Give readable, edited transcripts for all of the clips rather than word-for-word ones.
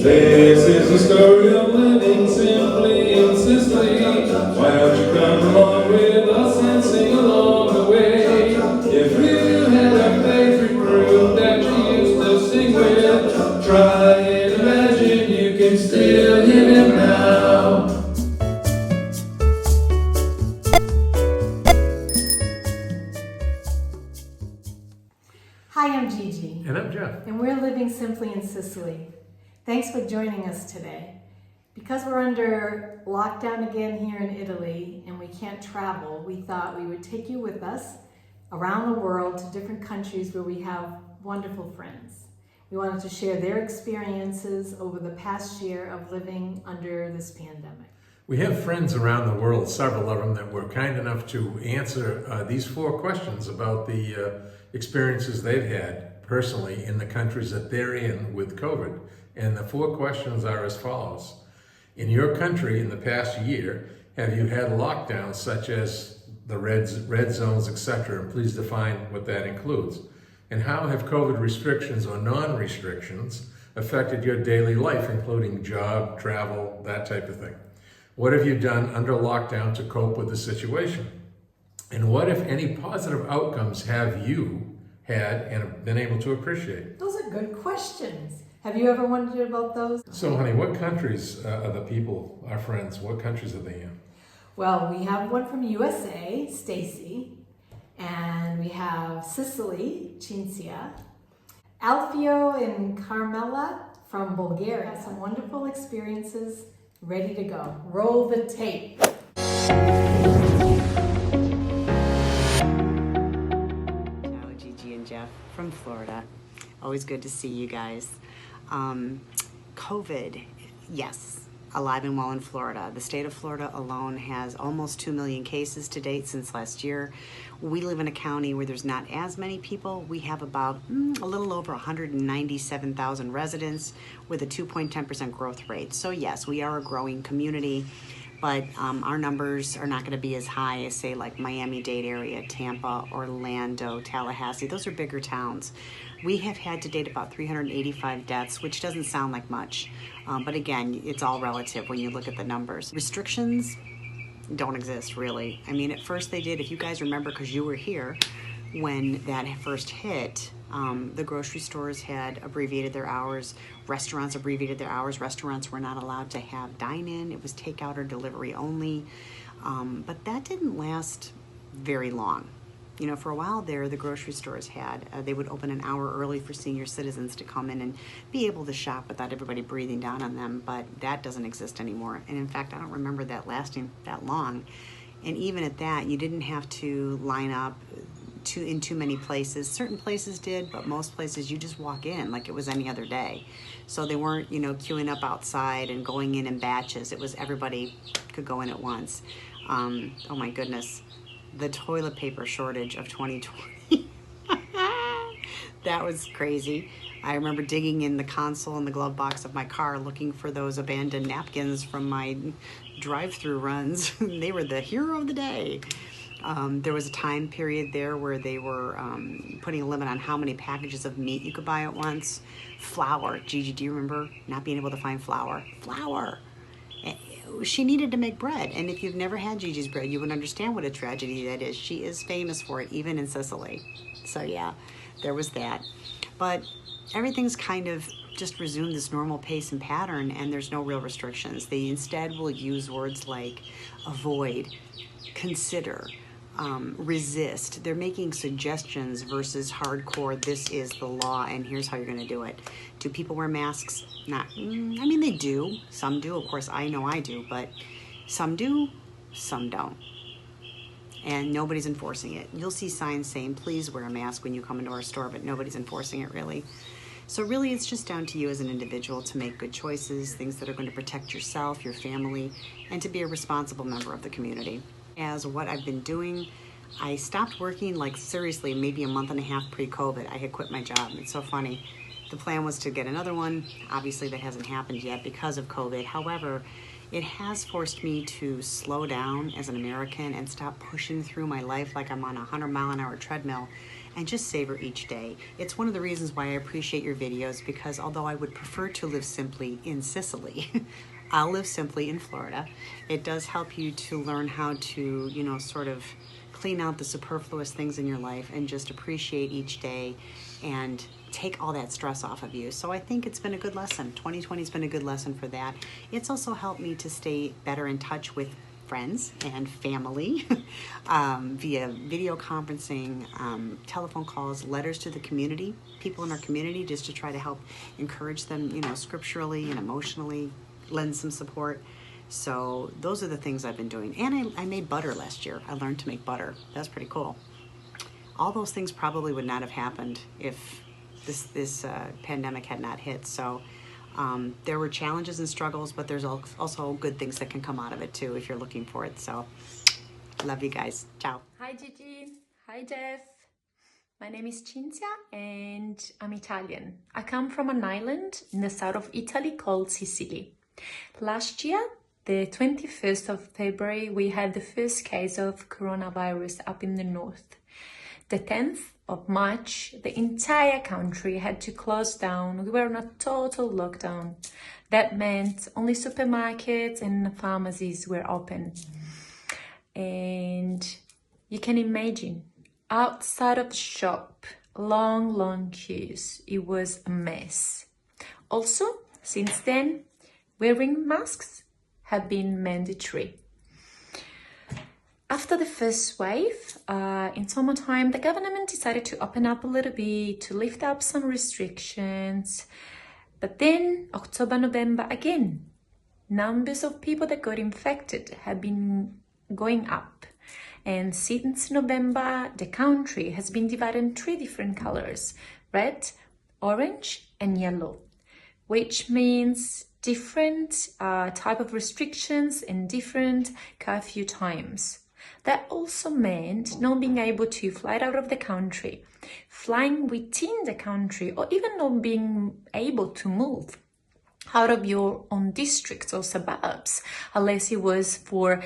This is the story of living simply in Sicily. Why don't you come along with us and sing along the way? If you had a favorite group that you used to sing with, try and imagine you can still hear them now. Hi, I'm Gigi. And I'm Jeff. And we're living simply in Sicily. Thanks for joining us today. Because we're under lockdown again here in Italy and we can't travel, we thought we would take you with us around the world to different countries where we have wonderful friends. We wanted to share their experiences over the past year of living under this pandemic. We have friends around the world, several of them, that were kind enough to answer these 4 questions about the experiences they've had personally in the countries that they're in with COVID. And the 4 questions are as follows. In your country in the past year, have you had lockdowns such as the red zones, etc.? And please define what that includes. And how have COVID restrictions or non-restrictions affected your daily life, including job, travel, that type of thing? What have you done under lockdown to cope with the situation? And what, if any, positive outcomes have you had and have been able to appreciate? Those are good questions. Have you ever wondered about those? So, honey, what countries are the people, our friends, what countries are they in? Well, we have one from USA, Stacy, and we have Sicily, Cinzia, Alfio and Carmela from Bulgaria. Some wonderful experiences, ready to go. Roll the tape. Ciao, Gigi and Jeff from Florida. Always good to see you guys. COVID, yes, alive and well in Florida. The state of Florida alone has almost 2 million cases to date since last year. We live in a county where there's not as many people. We have about a little over 197,000 residents with a 2.10% growth rate. So yes, we are a growing community, but our numbers are not going to be as high as, say, like Miami-Dade area, Tampa, Orlando, Tallahassee. Those are bigger towns. We have had to date about 385 deaths, which doesn't sound like much. But again, it's all relative when you look at the numbers. Restrictions don't exist, really. I mean, at first they did. If you guys remember, because you were here when that first hit, the grocery stores had abbreviated their hours. Restaurants abbreviated their hours. Restaurants were not allowed to have dine-in. It was takeout or delivery only. But that didn't last very long. You know, for a while there, the grocery stores they would open an hour early for senior citizens to come in and be able to shop without everybody breathing down on them, but that doesn't exist anymore. And in fact, I don't remember that lasting that long. And even at that, you didn't have to line up in too many places. Certain places did, but most places you just walk in like it was any other day. So they weren't, queuing up outside and going in batches. It was everybody could go in at once. Oh my goodness. The toilet paper shortage of 2020. That was crazy. I remember digging in the console and the glove box of my car looking for those abandoned napkins from my drive-through runs. They were the hero of the day. There was a time period there where they were putting a limit on how many packages of meat you could buy at once. Flour. Gigi, do you remember not being able to find flour? Flour. She needed to make bread, and if you've never had Gigi's bread, you would understand what a tragedy that is. She is famous for it, even in Sicily. So yeah, there was that. But everything's kind of just resumed this normal pace and pattern, and there's no real restrictions. They instead will use words like avoid, consider, resist. They're making suggestions versus hardcore, this is the law and here's how you're going to do it. Do people wear masks? Not, I mean, they do. Some do. Of course, I know I do, but some do, some don't. And nobody's enforcing it. You'll see signs saying, please wear a mask when you come into our store, but nobody's enforcing it really. So really, it's just down to you as an individual to make good choices, things that are going to protect yourself, your family, and to be a responsible member of the community. As what I've been doing, I stopped working, like seriously, maybe a month and a half pre-COVID. I had quit my job. It's so funny. The plan was to get another one. Obviously, that hasn't happened yet because of COVID. However, it has forced me to slow down as an American and stop pushing through my life like I'm on a 100-mile-an-hour treadmill and just savor each day. It's one of the reasons why I appreciate your videos, because although I would prefer to live simply in Sicily, I'll live simply in Florida. It does help you to learn how to, sort of clean out the superfluous things in your life and just appreciate each day and take all that stress off of you. So I think it's been a good lesson. 2020 has been a good lesson for that. It's also helped me to stay better in touch with friends and family via video conferencing, telephone calls, letters to the community, people in our community, just to try to help encourage them, scripturally and emotionally, lend some support. So those are the things I've been doing. And I made butter last year. I learned to make butter. That's pretty cool. All those things probably would not have happened if this pandemic had not hit. So there were challenges and struggles, but there's also good things that can come out of it too if you're looking for it. So love you guys. Ciao. Hi Gigi. Hi Jeff. My name is Cinzia and I'm Italian. I come from an island in the south of Italy called Sicily. Last year, the 21st of February, we had the first case of coronavirus up in the north. The 10th of March, the entire country had to close down. We were on a total lockdown. That meant only supermarkets and pharmacies were open. And you can imagine, outside of the shop, long queues. It was a mess. Also, since then, wearing masks have been mandatory. After the first wave, in summertime, the government decided to open up a little bit, to lift up some restrictions. But then, October, November again, numbers of people that got infected have been going up. And since November, the country has been divided in 3 different colors: red, orange, and yellow, which means different type of restrictions and different curfew times. That also meant not being able to fly out of the country, flying within the country, or even not being able to move out of your own districts or suburbs, unless it was for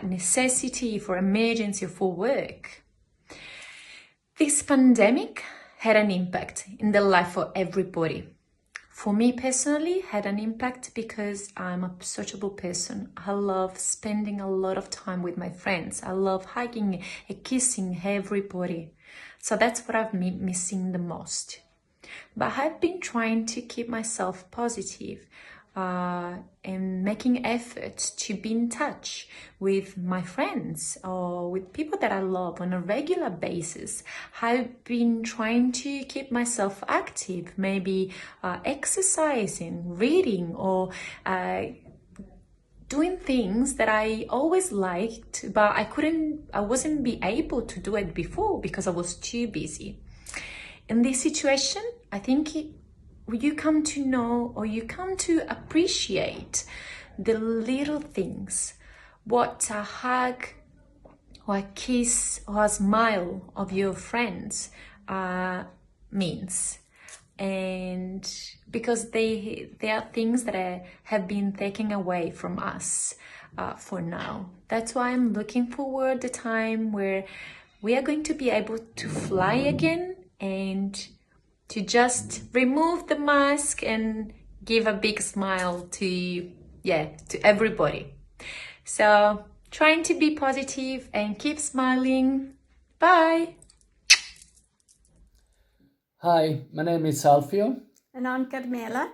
necessity, for emergency, or for work. This pandemic had an impact in the life of everybody. For me personally, had an impact because I'm a sociable person. I love spending a lot of time with my friends. I love hugging and kissing everybody. So that's what I've been missing the most. But I've been trying to keep myself positive and making efforts to be in touch with my friends or with people that I love on a regular basis. I've been trying to keep myself active, maybe exercising, reading, or doing things that I always liked, but I wasn't be able to do it before because I was too busy. In this situation, I think you come to know, or you come to appreciate the little things, what a hug or a kiss or a smile of your friends means. And because they are things that have been taken away from us for now. That's why I'm looking forward to the time where we are going to be able to fly again and to just remove the mask and give a big smile to everybody. So trying to be positive and keep smiling. Bye. Hi, my name is Alfio. And I'm Carmela.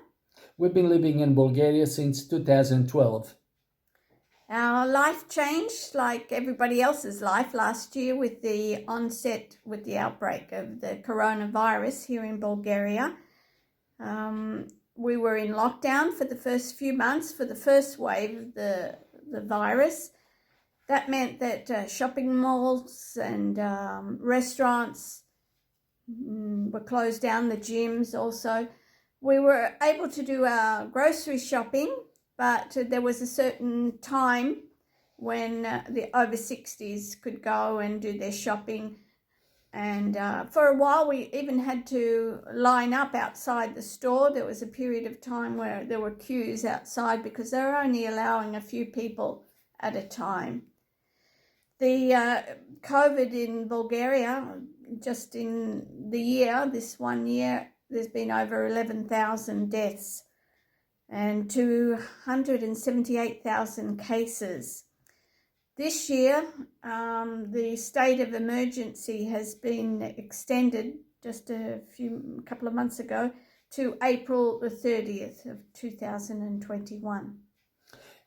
We've been living in Bulgaria since 2012. Our life changed like everybody else's life last year with the outbreak of the coronavirus here in Bulgaria. We were in lockdown for the first few months for the first wave of the virus. That meant that shopping malls and restaurants were closed down, the gyms also. We were able to do our grocery shopping, but there was a certain time when the over 60s could go and do their shopping. And for a while, we even had to line up outside the store. There was a period of time where there were queues outside because they were only allowing a few people at a time. The COVID in Bulgaria just in the year, this 1 year, there's been over 11,000 deaths and 278,000 cases. This year, the state of emergency has been extended just a couple of months ago to April the 30th of 2021.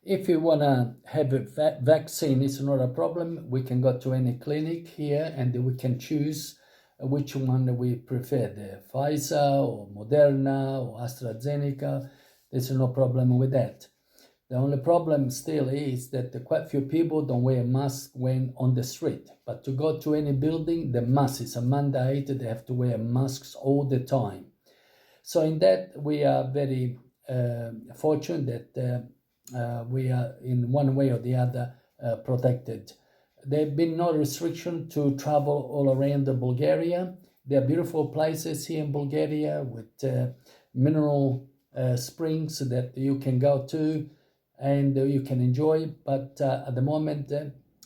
If you want to have a vaccine, it's not a problem. We can go to any clinic here and we can choose which one we prefer, the Pfizer or Moderna or AstraZeneca. There's no problem with that. The only problem still is that quite few people don't wear a mask when on the street. But to go to any building, the mask is a mandate. They have to wear masks all the time. So in that, we are very fortunate that we are in one way or the other protected. There have been no restriction to travel all around Bulgaria. There are beautiful places here in Bulgaria with mineral springs that you can go to and you can enjoy. But at the moment,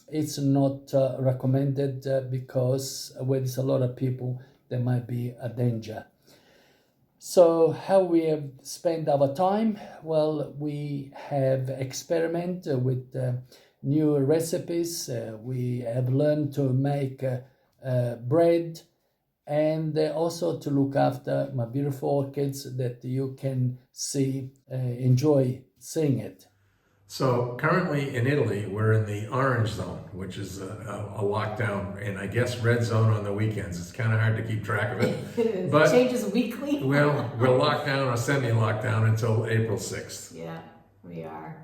it's not recommended because where there's a lot of people, there might be a danger. So how we have spent our time? Well, we have experimented with new recipes. We have learned to make bread and also to look after my beautiful orchids that you can see, enjoy seeing it. So currently in Italy, we're in the orange zone, which is a lockdown, and I guess red zone on the weekends. It's kind of hard to keep track of it. It is. But, it changes weekly. Well, we're locked down or semi-locked down until April 6th. Yeah, we are.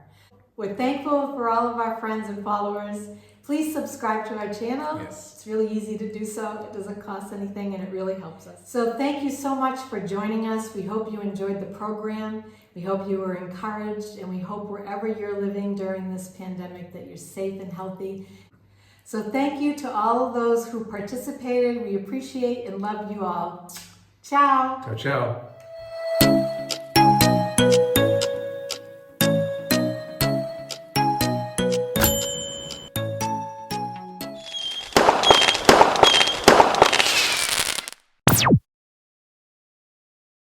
We're thankful for all of our friends and followers. Please subscribe to our channel. Yes. It's really easy to do so. It doesn't cost anything and it really helps us. So thank you so much for joining us. We hope you enjoyed the program. We hope you were encouraged, and we hope wherever you're living during this pandemic that you're safe and healthy. So thank you to all of those who participated. We appreciate and love you all. Ciao. Ciao, ciao.